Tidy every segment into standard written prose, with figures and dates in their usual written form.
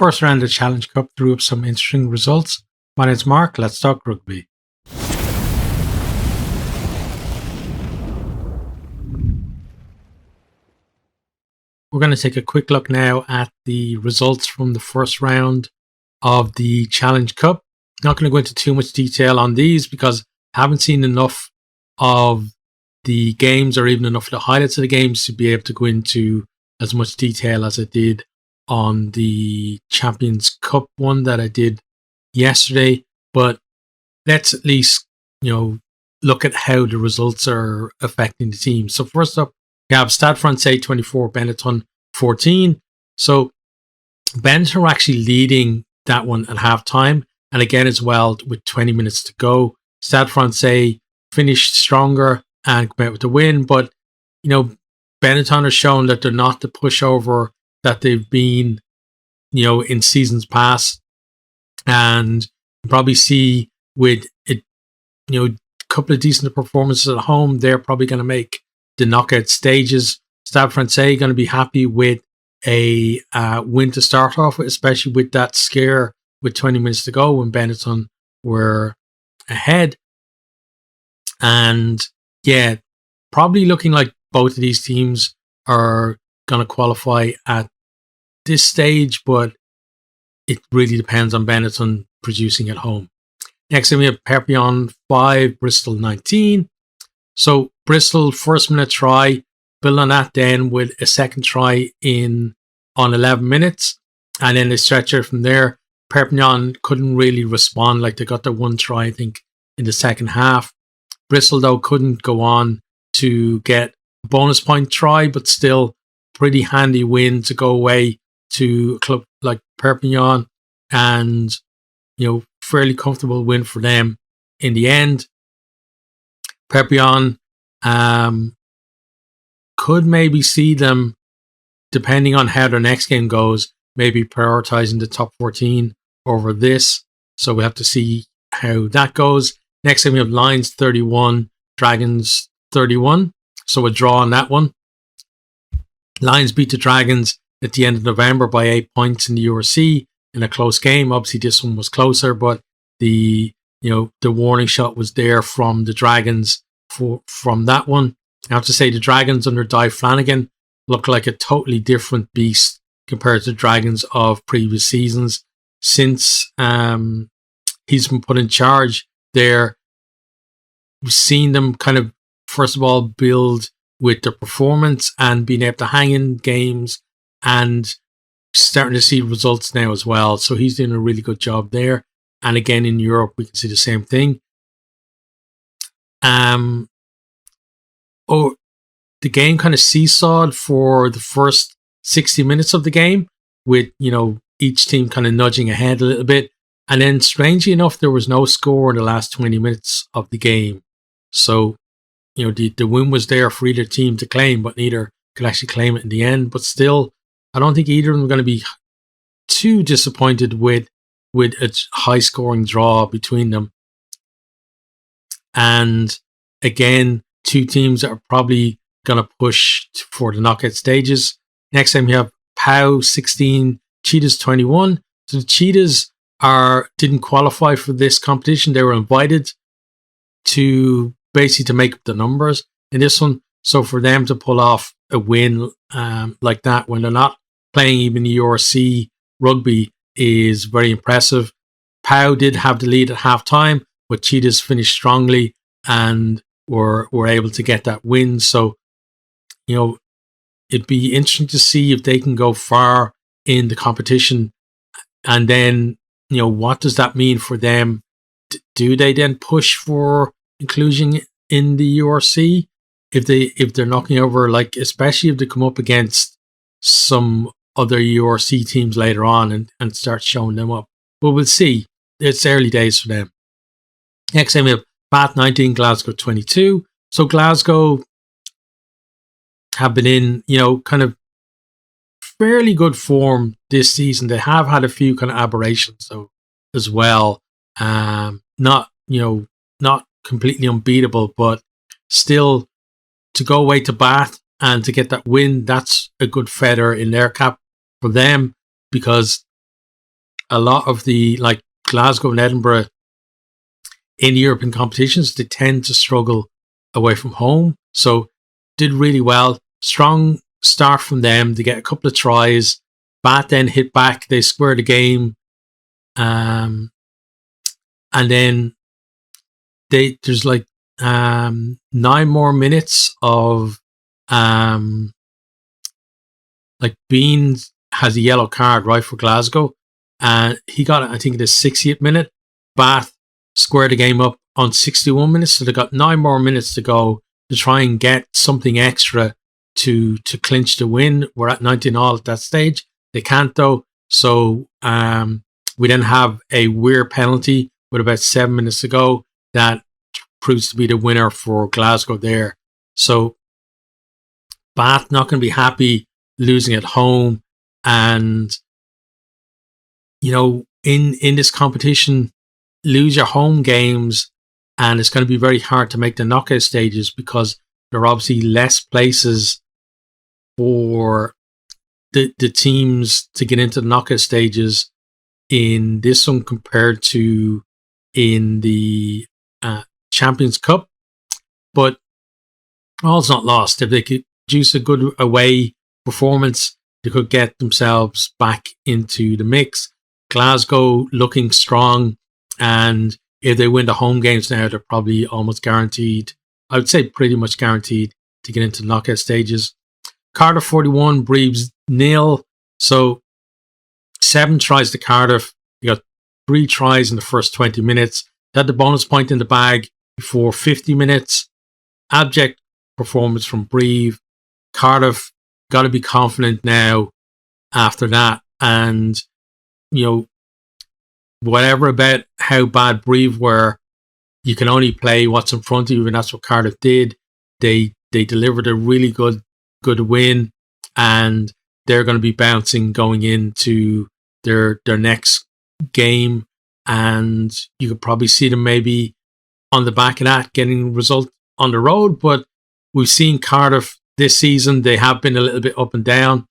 first round of the Challenge Cup threw up some interesting results. My name's Mark, let's talk rugby. We're going to take a quick look now at the results from the first round of the Challenge Cup. Not going to go into too much detail on these because I haven't seen enough of the games or even enough of the highlights of the games to be able to go into as much detail as I did on the Champions Cup one that I did yesterday. But let's at least, look at how the results are affecting the team. So first up, we have Stade Francais 24, Benetton 14. So Benetton are actually leading that one at halftime. And again, as well, with 20 minutes to go, Stade Francais finished stronger and came out with the win. But, Benetton are showing that they're not the pushover that they've been, in seasons past. And you probably see with it, a couple of decent performances at home, they're probably going to make the knockout stages. Stade Francais going to be happy with a win to start off with, especially with that scare with 20 minutes to go when Benetton were ahead. And yeah, probably looking like both of these teams are going to qualify at this stage, but it really depends on Benetton producing at home. Next, we have Perpignan 5, Bristol 19. So Bristol, first minute try, build on that then with a second try on 11 minutes. And then they stretch it from there. Perpignan couldn't really respond. Like they got their one try, I think, in the second half. Bristol, though, couldn't go on to get a bonus point try, but still pretty handy win to go away to a club like Perpignan. And, fairly comfortable win for them in the end. Perpignan could maybe see them, depending on how their next game goes, maybe prioritizing the top 14 over this. So we have to see how that goes. Next time we have Lions 31, Dragons 31. So a draw on that one. Lions beat the Dragons at the end of November by 8 points in the URC in a close game. Obviously this one was closer, but the warning shot was there from the Dragons from that one. I have to say the Dragons under Di Flanagan look like a totally different beast compared to the Dragons of previous seasons. Since he's been put in charge there, we've seen them kind of, first of all, build with their performance and being able to hang in games and starting to see results now as well. So he's doing a really good job there. And again, in Europe, we can see the same thing. The game kind of seesawed for the first 60 minutes of the game with, each team kind of nudging ahead a little bit. And then strangely enough, there was no score in the last 20 minutes of the game. So, the win was there for either team to claim, but neither could actually claim it in the end. But still, I don't think either of them are going to be too disappointed with a high scoring draw between them. And again, two teams that are probably going to push for the knockout stages. Next time we have POW 16, Cheetahs 21. So the Cheetahs didn't qualify for this competition. They were invited to basically to make up the numbers in this one. So for them to pull off a win like that when they're not playing even the URC rugby is very impressive. POW did have the lead at halftime, but Cheetahs finished strongly and were able to get that win. So, it'd be interesting to see if they can go far in the competition. And then, what does that mean for them? Do they then push for inclusion in the URC? If they're knocking over, like, especially if they come up against some other URC teams later on and start showing them up. But we'll see. It's early days for them. Next time we have Bath 19, Glasgow 22. So Glasgow have been in, kind of fairly good form this season. They have had a few kind of aberrations though as well. Not completely unbeatable, but still to go away to Bath and to get that win, that's a good feather in their cap for them, because a lot of the, like Glasgow and Edinburgh in European competitions, they tend to struggle away from home. So did really well. Strong start from them. They get a couple of tries. Bath then hit back. They square the game. And then there's like 9 more minutes of like Beans has a yellow card right for Glasgow, and he got it I think in the 60th minute. Bath squared the game up on 61 minutes, so they got 9 more minutes to go to try and get something extra to clinch the win. We're at 19-all at that stage. They can't though, so we then have a weird penalty with about 7 minutes to go that proves to be the winner for Glasgow there. So Bath not going to be happy losing at home, and you know, in this competition, lose your home games and it's going to be very hard to make the knockout stages because there are obviously less places for the teams to get into the knockout stages in this one compared to in the Champions Cup. But all's not lost. If they could produce a good away performance, they could get themselves back into the mix. Glasgow looking strong, and if they win the home games now, they're probably almost guaranteed, I would say pretty much guaranteed, to get into the knockout stages. Cardiff 41, Breves 0. So 7 tries to Cardiff. You got 3 tries in the first 20 minutes. They had the bonus point in the bag before 50 minutes. Abject performance from Breve. Cardiff got to be confident now after that. And, you know, whatever about how bad Breve were, you can only play what's in front of you, and that's what Cardiff did. They delivered a really good win, and they're going to be bouncing going into their next game, and you could probably see them maybe on the back of that getting a result on the road. But we've seen Cardiff this season, they have been a little bit up and down.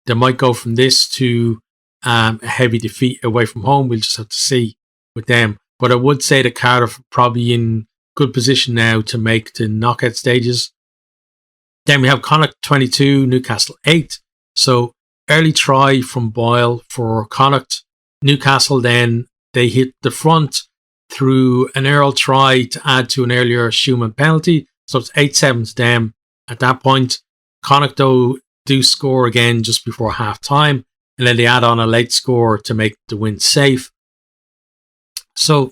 They might go from this to a heavy defeat away from home. We'll just have to see with them. But I would say that Cardiff are probably in good position now to make the knockout stages. Then we have Connacht 22, Newcastle 8. So early try from Boyle for Connacht. Newcastle then, they hit the front through an Earl try to add to an earlier Schumann penalty. So it's 8-7 to them at that point. Connacht though do score again just before half time, and then they add on a late score to make the win safe. So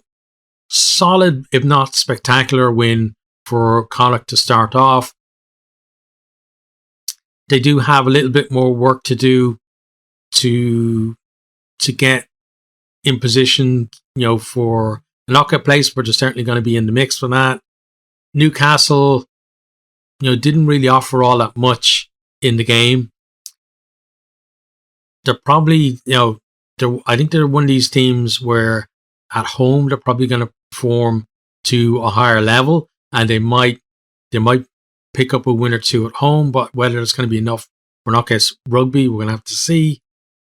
solid, if not spectacular, win for Connacht to start off. They do have a little bit more work to do to get in position, you know, for a knockout place, but they're certainly going to be in the mix for that. Newcastle, you know, didn't really offer all that much in the game. They're probably, you know, I think they're one of these teams where at home they're probably going to perform to a higher level, and they might pick up a win or two at home, but whether it's going to be enough for knockouts rugby, we're going to have to see.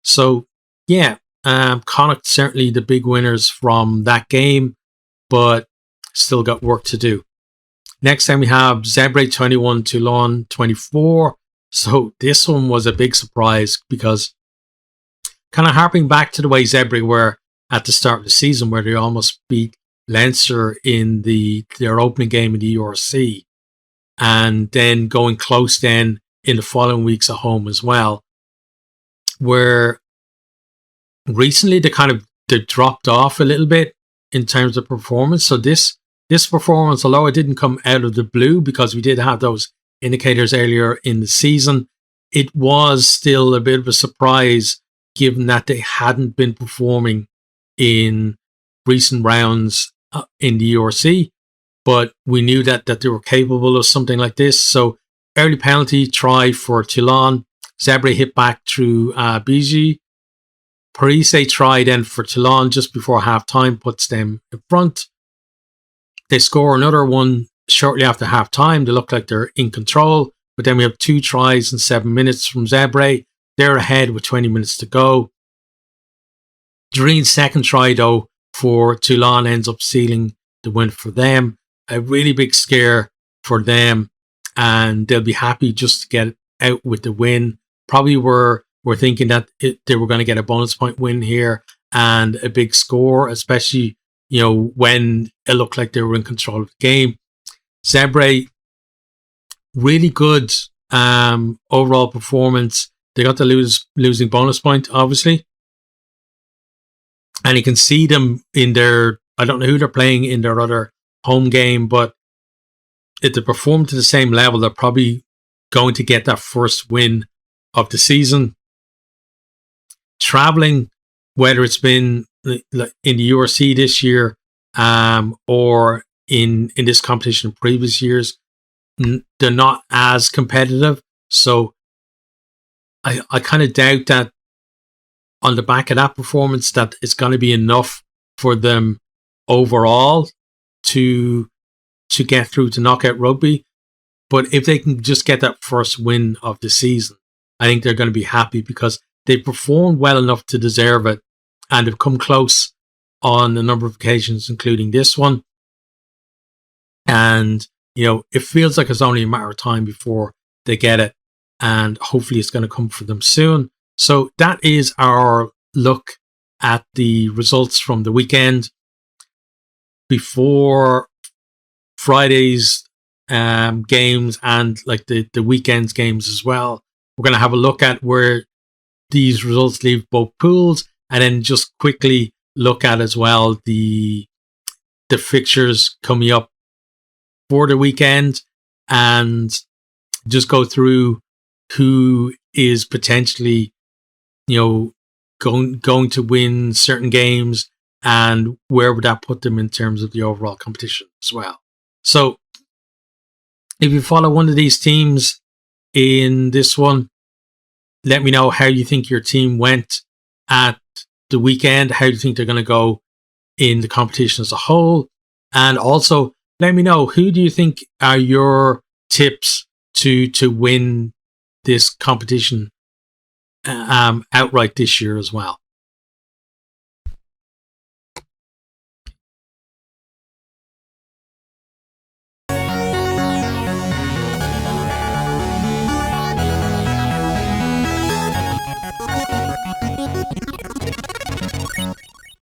So yeah, Connacht certainly the big winners from that game, but still got work to do. Next time we have Zebre 21, Toulon 24. So this one was a big surprise because kind of harping back to the way Zebre were at the start of the season, where they almost beat Leinster in their opening game in the URC, and then going close then in the following weeks at home as well. Where recently they dropped off a little bit in terms of performance. So this performance, although it didn't come out of the blue because we did have those indicators earlier in the season, it was still a bit of a surprise given that they hadn't been performing in recent rounds in the URC. But we knew that they were capable of something like this. So early penalty try for Toulon. Zebre hit back through Biji. Parise try then for Toulon just before half time, puts them in front. They score another one shortly after half time. They look like they're in control. But then we have 2 tries in 7 minutes from Zebre. They're ahead with 20 minutes to go. Doreen's second try, though, for Toulon ends up sealing the win for them. A really big scare for them, and they'll be happy just to get out with the win. Probably were thinking that they were going to get a bonus point win here and a big score, especially when it looked like they were in control of the game. Zebre, really good overall performance. They got the losing bonus point, obviously. And you can see them in their, I don't know who they're playing in their other home game, but if they perform to the same level, they're probably going to get that first win of the season. Traveling, whether it's been in the URC this year or in this competition in previous years, they're not as competitive. So I kind of doubt that on the back of that performance that it's going to be enough for them overall to get through to knockout rugby. But if they can just get that first win of the season, I think they're going to be happy because they performed well enough to deserve it and have come close on a number of occasions, including this one. And, it feels like it's only a matter of time before they get it. And hopefully it's going to come for them soon. So that is our look at the results from the weekend. Before Friday's games and like the weekend's games as well, we're going to have a look at where these results leave both pools, and then just quickly look at as well the fixtures coming up for the weekend, and just go through who is potentially going to win certain games and where would that put them in terms of the overall competition as well. So if you follow one of these teams in this one, let me know how you think your team went at the weekend, how you think they're going to go in the competition as a whole, and also let me know who do you think are your tips to win this competition outright this year as well.